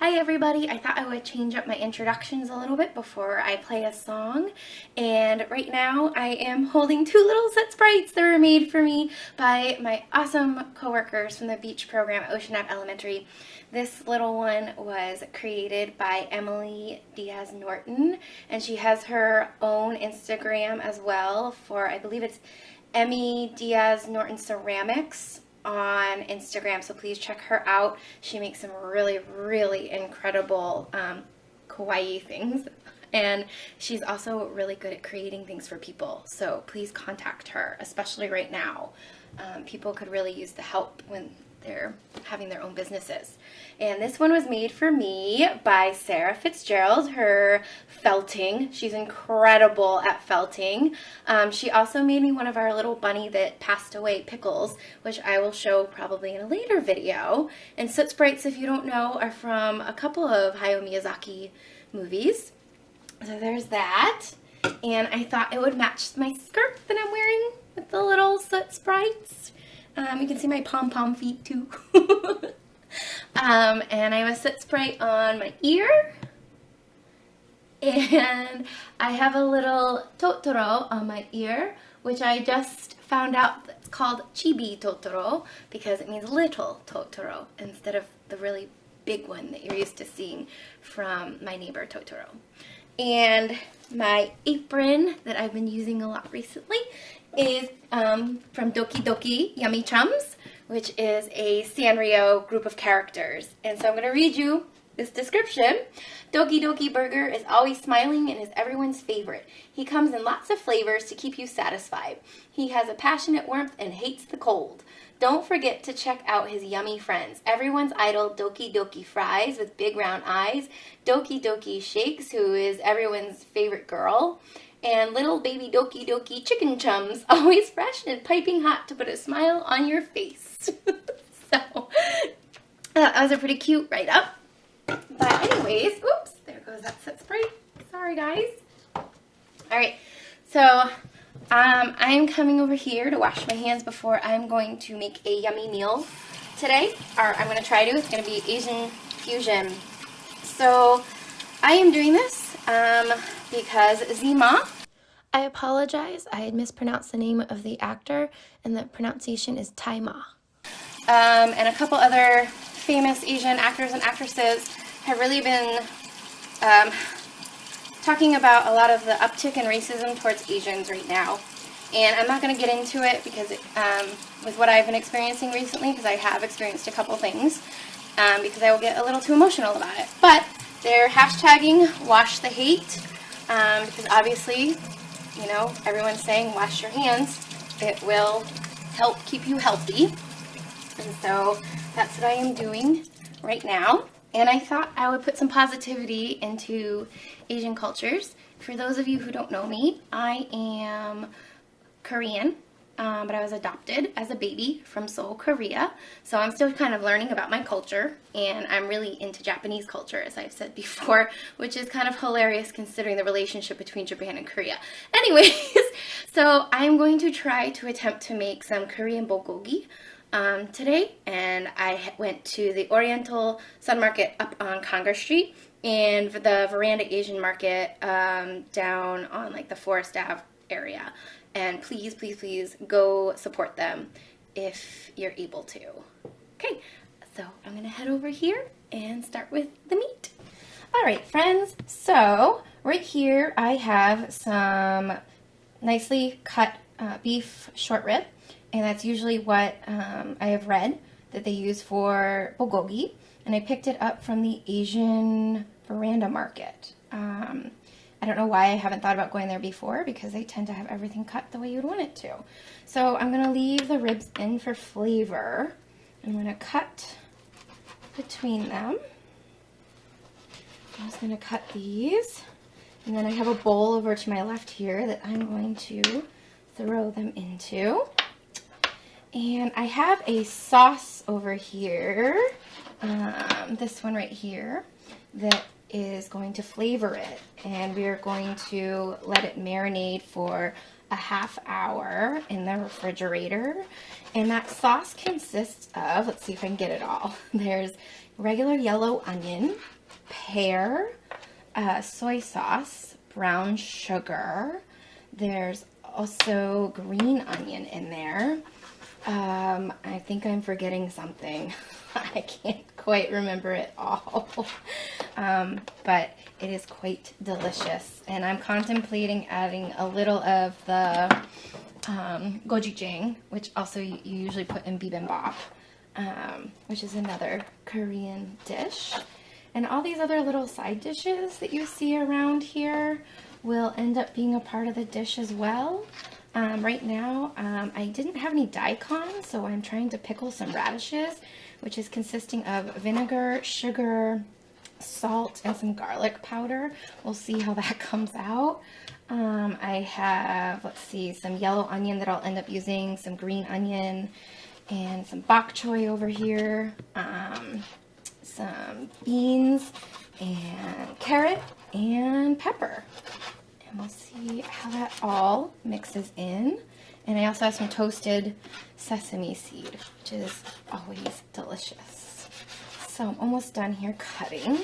Hi everybody, I thought I would change up my introductions a little bit before I play a song, and right now I am holding two little set sprites that were made for me by my awesome coworkers from the beach program at Ocean Ave Elementary. This little one was created by Emily Diaz Norton, and she has her own Instagram as well for, I believe it's EmilyDNortonCeramics on Instagram, so please check her out. She makes some really incredible kawaii things, and she's also really good at creating things for people, so please contact her, especially right now. People could really use the help when they're having their own businesses. And this one was made for me by Sarah Fitzgerald, her felting. She's incredible at felting. She also made me one of our little bunny that passed away, Pickles, which I will show probably in a later video. And soot sprites, if you don't know, are from a couple of Hayao Miyazaki movies. So there's that. And I thought it would match my skirt that I'm wearing with the little soot sprites. You can see my pom-pom feet too. And I have a soot sprite on my ear. And I have a little Totoro on my ear, which I just found out that's called Chibi Totoro because it means little Totoro instead of the really big one that you're used to seeing from My Neighbor Totoro. And my apron that I've been using a lot recently is from Doki Doki Yummy Chums, which is a Sanrio group of characters. And so I'm going to read you this description. Doki Doki Burger is always smiling and is everyone's favorite. He comes in lots of flavors to keep you satisfied. He has a passionate warmth and hates the cold. Don't forget to check out his yummy friends. Everyone's idol, Doki Doki Fries with big round eyes, Doki Doki Shakes, who is everyone's favorite girl, and little baby Doki Doki Chicken Chums, always fresh and piping hot to put a smile on your face. So, that was a pretty cute write-up. But anyways, oops, there goes that set sprite. Sorry, guys. Alright, so I'm coming over here to wash my hands before I'm going to make a yummy meal today. Or I'm going to try to. It's going to be Asian fusion. So I am doing this because Tzi Ma. I apologize. I had mispronounced the name of the actor, and the pronunciation is Tzi Ma. And a couple other famous Asian actors and actresses have really been talking about a lot of the uptick in racism towards Asians right now. And I'm not going to get into it because with what I've been experiencing recently, because I have experienced a couple things, because I will get a little too emotional about it. But they're hashtagging Wash the Hate, because obviously, you know, everyone's saying wash your hands. It will help keep you healthy. And so that's what I am doing right now. And I thought I would put some positivity into Asian cultures. For those of you who don't know me, I am Korean, but I was adopted as a baby from Seoul, Korea. So I'm still kind of learning about my culture, and I'm really into Japanese culture, as I've said before, which is kind of hilarious considering the relationship between Japan and Korea. Anyways, so I'm going to try to attempt to make some Korean bulgogi today, and I went to the Oriental Market up on Congress Street and the Veranda Asian Market down on like the Forest Ave area. And please go support them if you're able to. Okay, so I'm gonna head over here and start with the meat. All right, friends, so right here I have some nicely cut beef short rib. And that's usually what I have read that they use for bulgogi. And I picked it up from the Asian Veranda Market. I don't know why I haven't thought about going there before, because they tend to have everything cut the way you would want it to. So I'm going to leave the ribs in for flavor. I'm going to cut between them. I'm just going to cut these. And then I have a bowl over to my left here that I'm going to throw them into. And I have a sauce over here, this one right here, that is going to flavor it. And we are going to let it marinate for a half hour in the refrigerator. And that sauce consists of, let's see if I can get it all. There's regular yellow onion, pear, soy sauce, brown sugar. There's also green onion in there. I think I'm forgetting something. I can't quite remember it all. But it is quite delicious. And I'm contemplating adding a little of the gochujang, which also you usually put in bibimbap, which is another Korean dish. And all these other little side dishes that you see around here will end up being a part of the dish as well. Right now, I didn't have any daikon, so I'm trying to pickle some radishes, which is consisting of vinegar, sugar, salt, and some garlic powder. We'll see how that comes out. I have, let's see, some yellow onion that I'll end up using, some green onion, and some bok choy over here, some beans, and carrot, and pepper. And we'll see how that all mixes in. And I also have some toasted sesame seed, which is always delicious. So I'm almost done here cutting.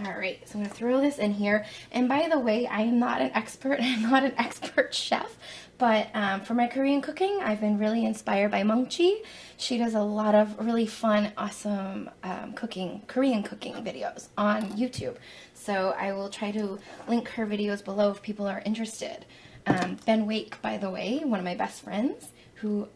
Alright, so I'm going to throw this in here. And by the way, I am not an expert, I'm not an expert chef, but for my Korean cooking, I've been really inspired by Maangchi. She does a lot of really fun, awesome Korean cooking videos on YouTube. So I will try to link her videos below if people are interested. Ben Wake, by the way, one of my best friends, who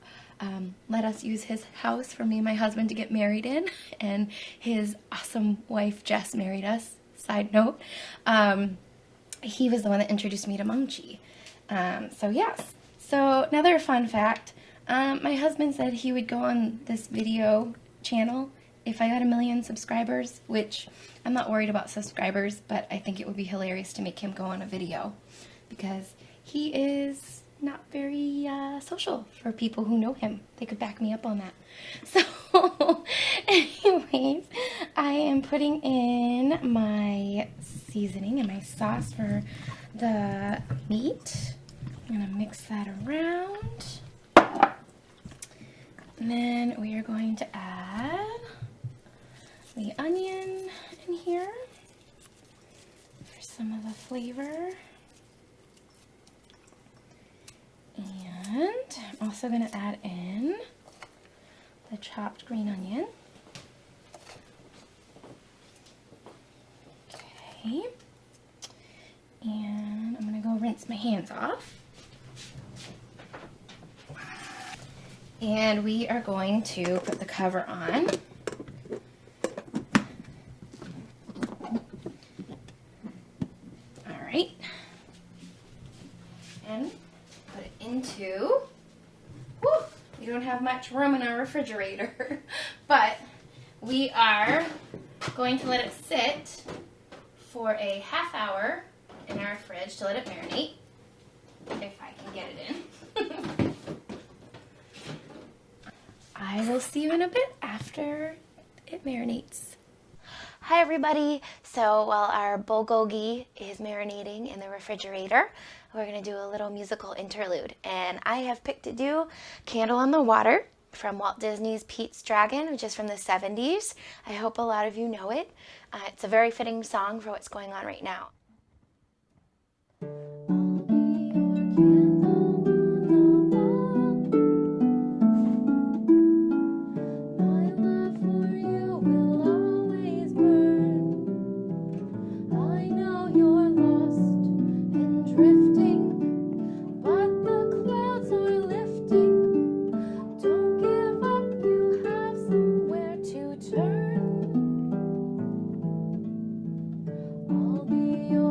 let us use his house for me and my husband to get married in, and his awesome wife Jess married us, side note. He was the one that introduced me to Maangchi. So yes, so another fun fact, my husband said he would go on this video channel if I got 1 million subscribers, which I'm not worried about subscribers, but I think it would be hilarious to make him go on a video because he is not very social for people who know him. They could back me up on that. So anyways, I am putting in my seasoning and my sauce for the meat. I'm going to mix that around. And then we are going to add the onion in here for some of the flavor. And I'm also going to add in the chopped green onion. Okay. And I'm going to go rinse my hands off. And we are going to put the cover on. All right. And put it into, we don't have much room in our refrigerator, but we are going to let it sit for a half hour in our fridge to let it marinate, if I can get it in. I will see you in a bit after it marinates. Hi everybody, so while our bulgogi is marinating in the refrigerator, we're going to do a little musical interlude, and I have picked to do Candle on the Water from Walt Disney's Pete's Dragon, which is from the 70s. I hope a lot of you know it. It's a very fitting song for what's going on right now. I'll be your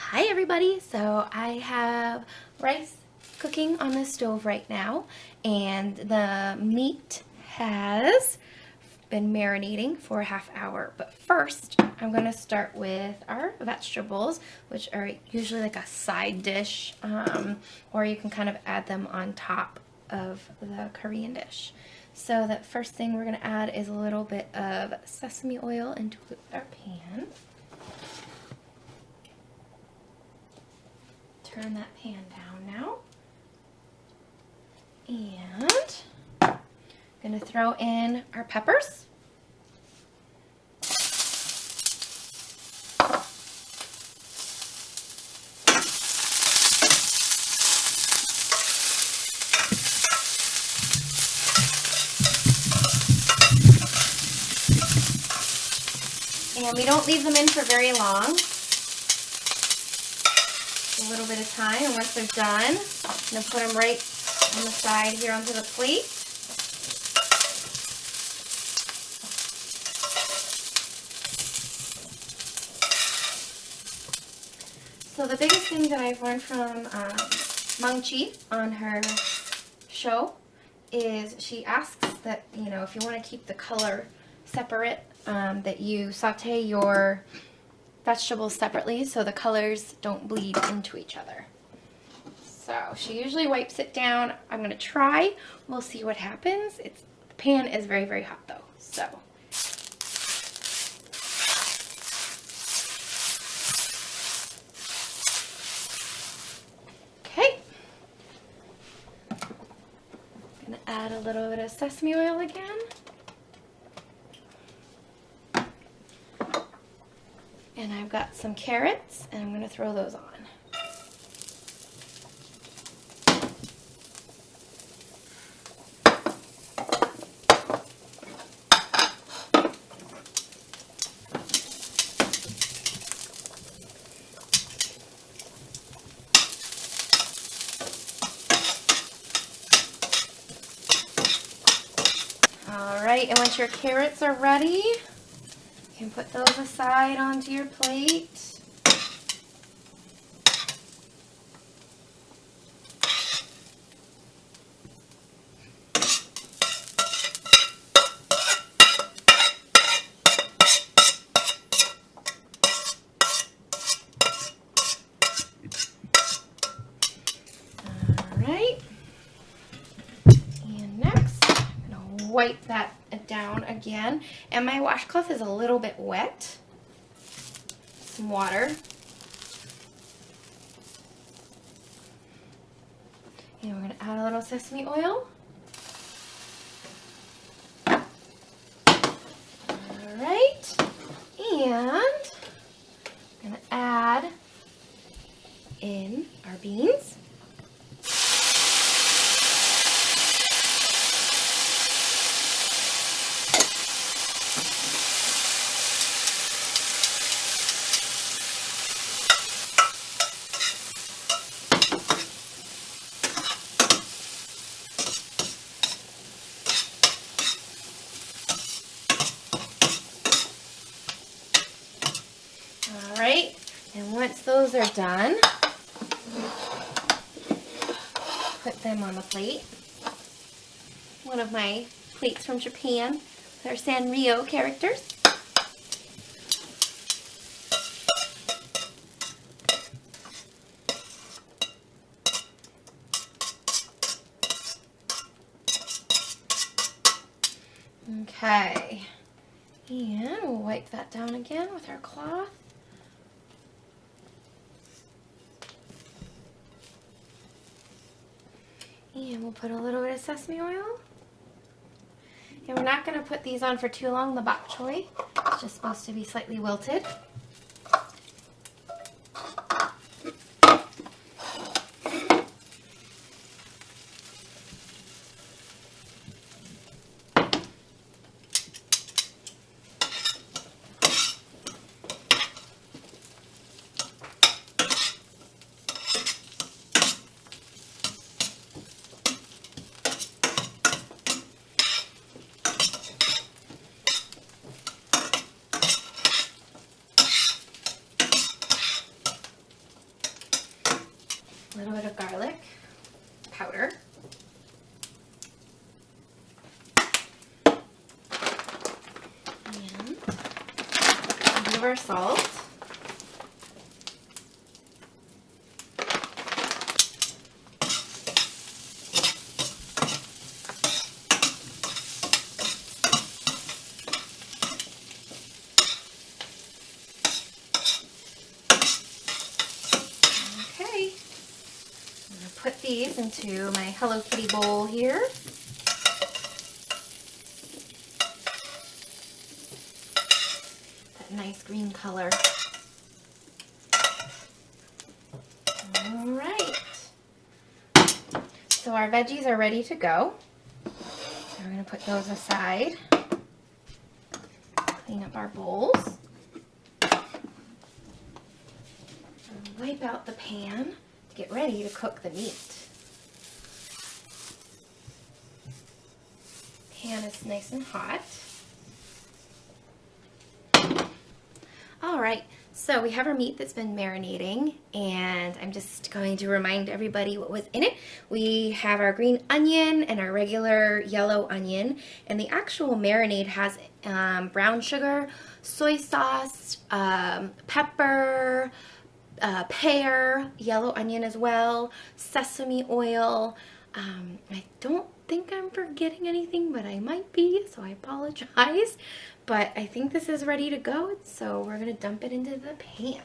Hi everybody, so I have rice cooking on the stove right now, and the meat has been marinating for a half hour. But first, I'm going to start with our vegetables, which are usually like a side dish, or you can kind of add them on top of the Korean dish. So the first thing we're going to add is a little bit of sesame oil into our pan. Turn that pan down now, and I'm going to throw in our peppers. And we don't leave them in for very long. A little bit of time, and once they're done, I'm going to put them right on the side here onto the plate. So the biggest thing that I've learned from Maangchi on her show is she asks that, you know, if you want to keep the color separate, that you saute your vegetables separately so the colors don't bleed into each other. So she usually wipes it down. I'm going to try. We'll see what happens. The pan is very, very hot though. So okay. I'm going to add a little bit of sesame oil again. And I've got some carrots, and I'm going to throw those on. All right, and once your carrots are ready, you can put those aside onto your plate. All right. And next, I'm going to wipe that down again, and my washcloth is a little bit wet. Some water, and we're going to add a little sesame oil. All right, and I'm going to add in our beans. Alright, and once those are done, put them on the plate. One of my plates from Japan, they're Sanrio characters. Okay, and we'll wipe that down again with our cloth. And we'll put a little bit of sesame oil. And we're not going to put these on for too long, the bok choy. It's just supposed to be slightly wilted. powder. And a bit of our salt. Put these into my Hello Kitty bowl here. That nice green color. All right. So our veggies are ready to go. So we're going to put those aside. Clean up our bowls. Wipe out the pan. Get ready to cook the meat. Pan is nice and hot. All right, so we have our meat that's been marinating, and I'm just going to remind everybody what was in it. We have our green onion and our regular yellow onion, and the actual marinade has brown sugar, soy sauce, pepper, pear, yellow onion as well, sesame oil. I don't think I'm forgetting anything, but I might be, so I apologize. But I think this is ready to go, so we're going to dump it into the pan.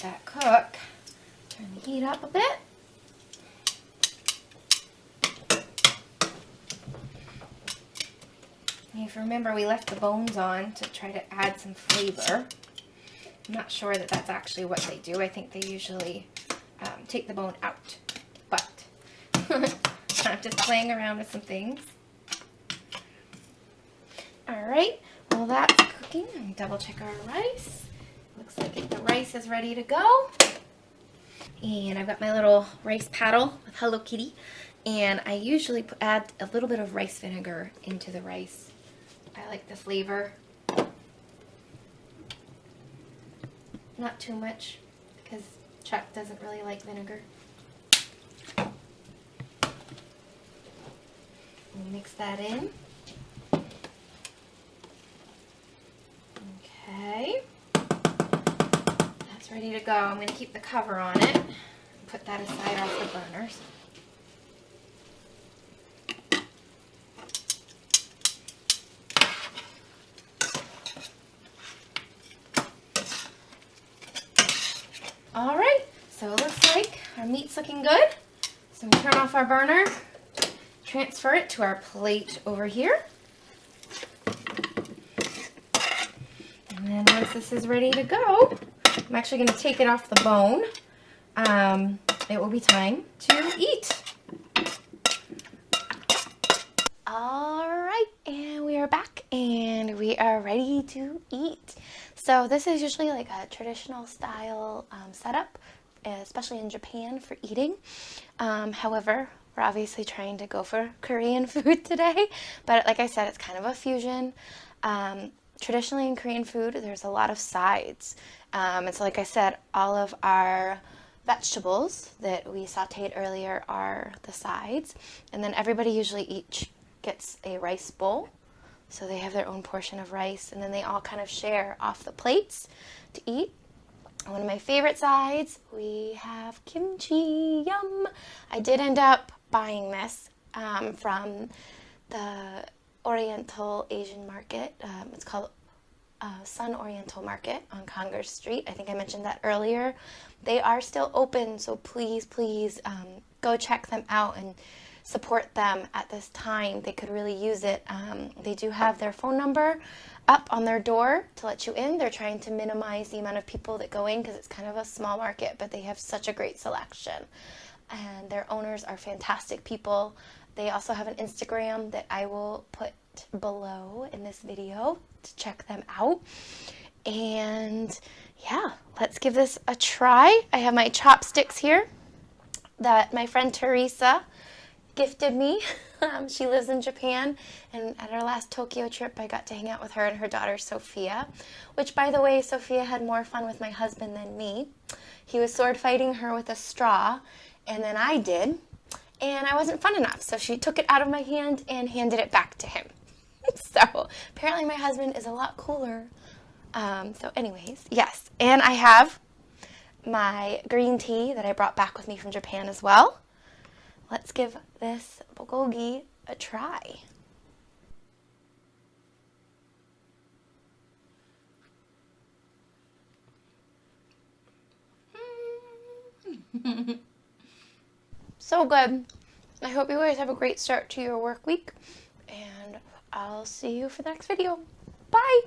That cook. Turn the heat up a bit. And if you remember, we left the bones on to try to add some flavor. I'm not sure that that's actually what they do. I think they usually take the bone out. But I'm just playing around with some things. Alright, while that's cooking, let me double check our rice. Looks like the rice is ready to go. And I've got my little rice paddle with Hello Kitty. And I usually add a little bit of rice vinegar into the rice. I like the flavor. Not too much, because Chuck doesn't really like vinegar. Mix that in. Okay. That's ready to go. I'm going to keep the cover on it. Put that aside off the burners. Alright, so it looks like our meat's looking good. So we turn off our burner, transfer it to our plate over here. And then once this is ready to go, I'm actually going to take it off the bone. It will be time to eat. Alright, and we are back and we are ready to eat. So this is usually like a traditional style setup, especially in Japan for eating. However, we're obviously trying to go for Korean food today, but like I said, it's kind of a fusion. Traditionally in Korean food, there's a lot of sides. And so like I said, all of our vegetables that we sauteed earlier are the sides. And then everybody usually each gets a rice bowl. So they have their own portion of rice, and then they all kind of share off the plates to eat. One of my favorite sides, we have kimchi, yum! I did end up buying this from the Oriental Asian Market. It's called Sun Oriental Market on Congress Street. I think I mentioned that earlier. They are still open, so please, please go check them out and support them at this time. They could really use it. They do have their phone number up on their door to let you in. They're trying to minimize the amount of people that go in because it's kind of a small market, but they have such a great selection. And their owners are fantastic people. They also have an Instagram that I will put below in this video to check them out. And yeah, let's give this a try. I have my chopsticks here that my friend Teresa gifted me. She lives in Japan, and at our last Tokyo trip I got to hang out with her and her daughter Sophia, which, by the way, Sophia had more fun with my husband than me. He was sword fighting her with a straw, and then I did, and I wasn't fun enough, so she took it out of my hand and handed it back to him. So apparently my husband is a lot cooler. So anyways, yes, and I have my green tea that I brought back with me from Japan as well. Let's give this bulgogi a try. So good. I hope you guys have a great start to your work week, and I'll see you for the next video. Bye!